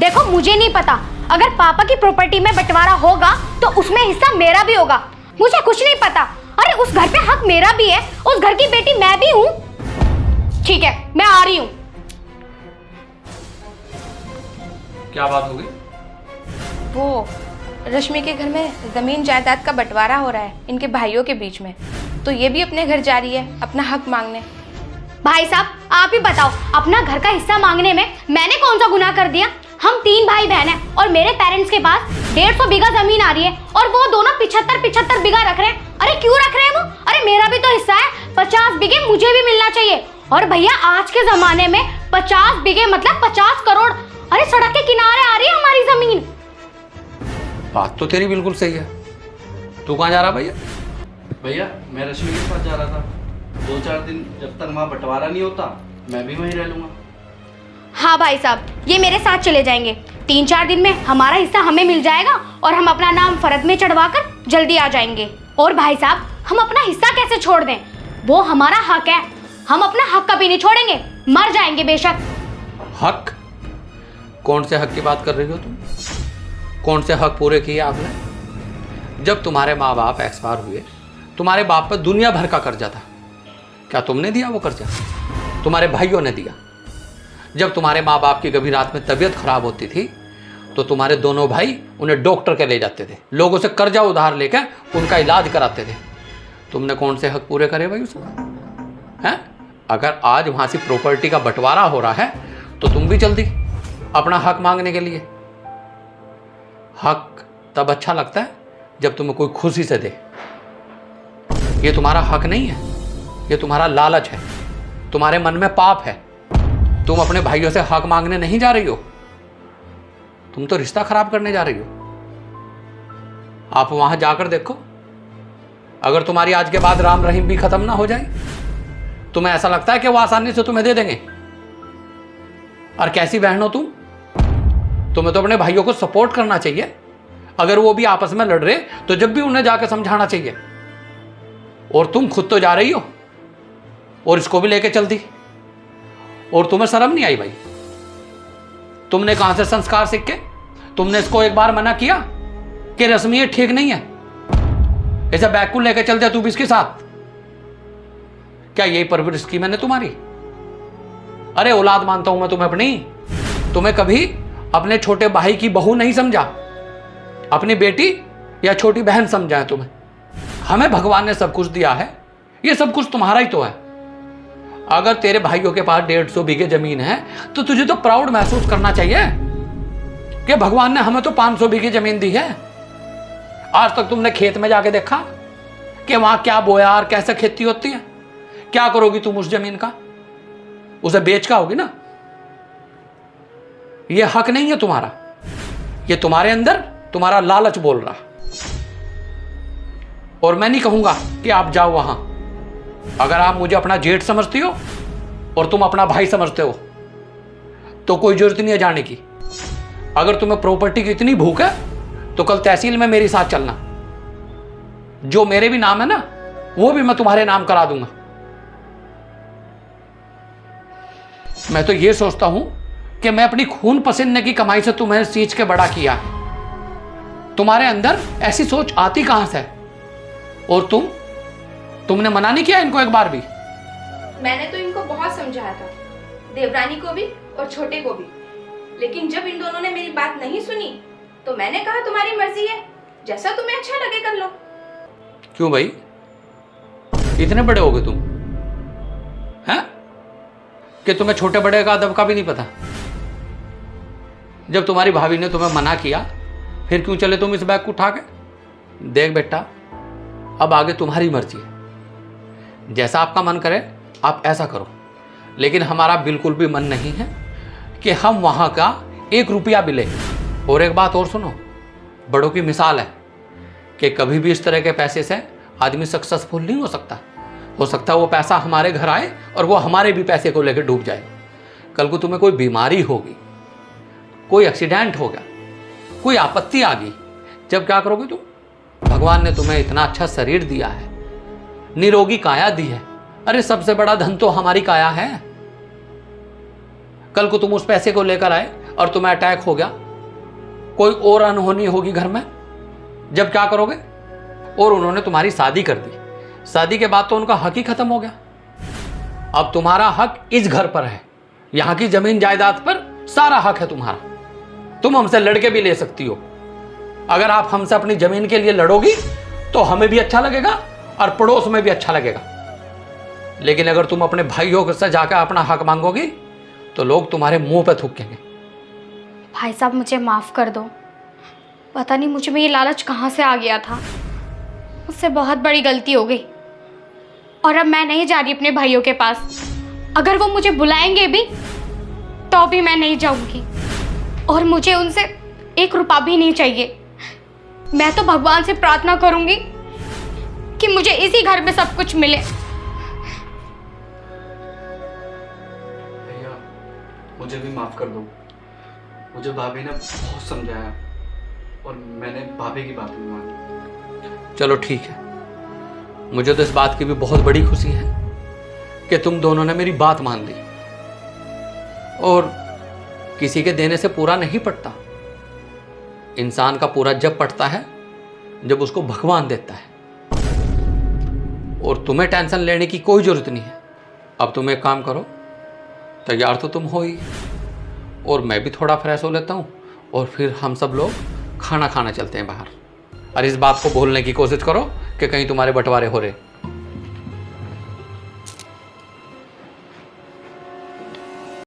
देखो मुझे नहीं पता, अगर पापा की प्रॉपर्टी में बंटवारा होगा तो उसमें हिस्सा मेरा भी होगा। मुझे कुछ नहीं पता। अरे उस घर पे हक मेरा भी है, उस घर की बेटी मैं भी हूँ। ठीक है, मैं आ रही हूँ। क्या बात हो गई? वो रश्मि के घर में जमीन जायदाद का बंटवारा हो रहा है इनके भाइयों के बीच में, तो ये भी अपने घर जा रही है अपना हक मांगने। भाई साहब आप ही बताओ, अपना घर का हिस्सा मांगने में मैंने कौन सा गुनाह कर दिया? हम 3 भाई बहन हैं और मेरे पेरेंट्स के पास 150 बीघा जमीन आ रही है और वो दोनों 75 बीघा रख रहे हैं। अरे क्यों रख रहे हैं वो? अरे मेरा भी तो हिस्सा है, 50 बीघे मुझे भी मिलना चाहिए। और भैया आज के जमाने में 50 बीघे मतलब 50 करोड़। अरे सड़क के किनारे आ रही है हमारी जमीन। बात तो तेरी बिल्कुल सही है। तू कहाँ जा रहा भैया? भैया मैं रश्मि के पास जा रहा था। 2-4 दिन जब तक वहाँ बंटवारा नहीं होता मैं भी वहीं रह लूँगा। हाँ भाई साहब, ये मेरे साथ चले जाएंगे। 3-4 दिन में हमारा हिस्सा हमें मिल जाएगा और हम अपना नाम फर्द में चढ़वाकर जल्दी आ जाएंगे। और भाई साहब हम अपना हिस्सा कैसे छोड़ दें? वो हमारा हक है, हम अपना हक कभी नहीं छोड़ेंगे, मर जाएंगे बेशक। हक? कौन से हक की बात कर रही हो तुम? कौन से हक पूरे किए आपने? जब तुम्हारे माँ बाप एक्सपायर हुए, तुम्हारे बाप पर दुनिया भर का कर्जा था, क्या तुमने दिया वो कर्जा? तुम्हारे भाइयों ने दिया। जब तुम्हारे माँ बाप की कभी रात में तबीयत खराब होती थी तो तुम्हारे दोनों भाई उन्हें डॉक्टर के ले जाते थे, लोगों से कर्जा उधार लेकर उनका इलाज कराते थे। तुमने कौन से हक पूरे करे भाई उसमें? हैं? अगर आज वहाँ से प्रॉपर्टी का बंटवारा हो रहा है तो तुम भी जल्दी अपना हक मांगने के लिए। हक तब अच्छा लगता है जब तुम्हें कोई खुशी से दे। ये तुम्हारा हक नहीं है, ये तुम्हारा लालच है, तुम्हारे मन में पाप है। तुम अपने भाइयों से हक मांगने नहीं जा रही हो, तुम तो रिश्ता खराब करने जा रही हो। आप वहां जाकर देखो, अगर तुम्हारी आज के बाद राम रहीम भी खत्म ना हो जाए, तुम्हें ऐसा लगता है कि वो आसानी से तुम्हें दे देंगे? और कैसी बहन हो तुम? तुम्हें तो अपने भाइयों को सपोर्ट करना चाहिए। अगर वो भी आपस में लड़ रहे तो जब भी उन्हें जाकर समझाना चाहिए। और तुम खुद तो जा रही हो और इसको भी लेके चल दी। और तुम्हें शर्म नहीं आई भाई? तुमने कहां से संस्कार सीख के तुमने इसको एक बार मना किया कि रश्मि ये ठीक नहीं है, ऐसा बैग लेके चल दिया तू भी इसके साथ? क्या यही परवरिश की मैंने तुम्हारी? अरे औलाद मानता हूं मैं तुम्हें अपनी। तुम्हें कभी अपने छोटे भाई की बहू नहीं समझा, अपनी बेटी या छोटी बहन समझा है तुम्हें। हमें भगवान ने सब कुछ दिया है, ये सब कुछ तुम्हारा ही तो है। अगर तेरे भाइयों के पास 150 बीघे जमीन है तो तुझे तो प्राउड महसूस करना चाहिए कि भगवान ने हमें तो 500 बीघे जमीन दी है। आज तक तुमने खेत में जाके देखा कि वहां क्या बोया और कैसे खेती होती है? क्या करोगी तुम उस जमीन का? उसे बेच का होगी ना। यह हक नहीं है तुम्हारा, यह तुम्हारे अंदर तुम्हारा लालच बोल रहा। और मैं नहीं कहूंगा कि आप जाओ वहां। अगर आप मुझे अपना जेठ समझती हो और तुम अपना भाई समझते हो तो कोई जरूरत नहीं है जाने की। अगर तुम्हें प्रॉपर्टी की इतनी भूख है तो कल तहसील में मेरे साथ चलना। जो मेरे भी नाम है ना वो भी मैं तुम्हारे नाम करा दूंगा। मैं तो ये सोचता हूं कि मैं अपनी खून पसीने की कमाई से तुम्हें सींच के बड़ा किया। तुम्हारे अंदर ऐसी सोच आती कहां से? और तुमने मना नहीं किया इनको एक बार भी? मैंने तो इनको बहुत समझाया था, देवरानी को भी और छोटे को भी, लेकिन जब इन दोनों ने मेरी बात नहीं सुनी तो मैंने कहा तुम्हारी मर्जी है, जैसा तुम्हें अच्छा लगे कर लो। क्यों भाई, इतने बड़े हो गए तुम हैं कि तुम्हें छोटे बड़े का अदब का भी नहीं पता? जब तुम्हारी भाभी ने तुम्हें मना किया फिर क्यों चले तुम इस बैग को उठा के? देख बेटा, अब आगे तुम्हारी मर्जी है, जैसा आपका मन करे आप ऐसा करो। लेकिन हमारा बिल्कुल भी मन नहीं है कि हम वहां का 1 रुपया भी लें। और एक बात और सुनो, बड़ों की मिसाल है कि कभी भी इस तरह के पैसे से आदमी सक्सेसफुल नहीं हो सकता। हो सकता है वो पैसा हमारे घर आए और वो हमारे भी पैसे को लेकर डूब जाए। कल को तुम्हें कोई बीमारी होगी, कोई एक्सीडेंट हो गया, कोई आपत्ति आ गई, जब क्या करोगे तुम? भगवान ने तुम्हें इतना अच्छा शरीर दिया है, निरोगी काया दी है। अरे सबसे बड़ा धन तो हमारी काया है। कल को तुम उस पैसे को लेकर आए और तुम्हें अटैक हो गया, कोई और अनहोनी होगी घर में, जब क्या करोगे? और उन्होंने तुम्हारी शादी कर दी, शादी के बाद तो उनका हक ही खत्म हो गया। अब तुम्हारा हक इस घर पर है, यहाँ की जमीन जायदाद पर सारा हक है तुम्हारा। तुम हमसे लड़के भी ले सकती हो। अगर आप हमसे अपनी जमीन के लिए लड़ोगी तो हमें भी अच्छा लगेगा और पड़ोस में भी अच्छा लगेगा। लेकिन अगर तुम अपने भाइयों से जाकर अपना हक मांगोगी तो लोग तुम्हारे मुंह पे थूकेंगे। भाई साहब मुझे माफ़ कर दो, पता नहीं मुझ में ये लालच कहाँ से आ गया था। मुझसे बहुत बड़ी गलती हो गई और अब मैं नहीं जा रही अपने भाइयों के पास। अगर वो मुझे बुलाएंगे भी तो भी मैं नहीं जाऊंगी और मुझे उनसे 1 रुपया भी नहीं चाहिए। मैं तो भगवान से प्रार्थना करूंगी कि मुझे इसी घर में सब कुछ मिले। भैया मुझे भी माफ़ कर दो। मुझे भाभी ने बहुत समझाया और मैंने भाभी की बात नहीं मानी। चलो ठीक है, मुझे तो इस बात की भी बहुत बड़ी खुशी है कि तुम दोनों ने मेरी बात मान ली। और किसी के देने से पूरा नहीं पड़ता, इंसान का पूरा जब पड़ता है जब उसको भगवान देता है। और तुम्हें टेंशन लेने की कोई जरूरत नहीं है। अब तुम एक काम करो, तैयार तो तुम हो ही, और मैं भी थोड़ा फ्रेश हो लेता हूँ और फिर हम सब लोग खाना खाना चलते हैं बाहर। और इस बात को भूलने की कोशिश करो कि कहीं तुम्हारे बंटवारे हो रहे।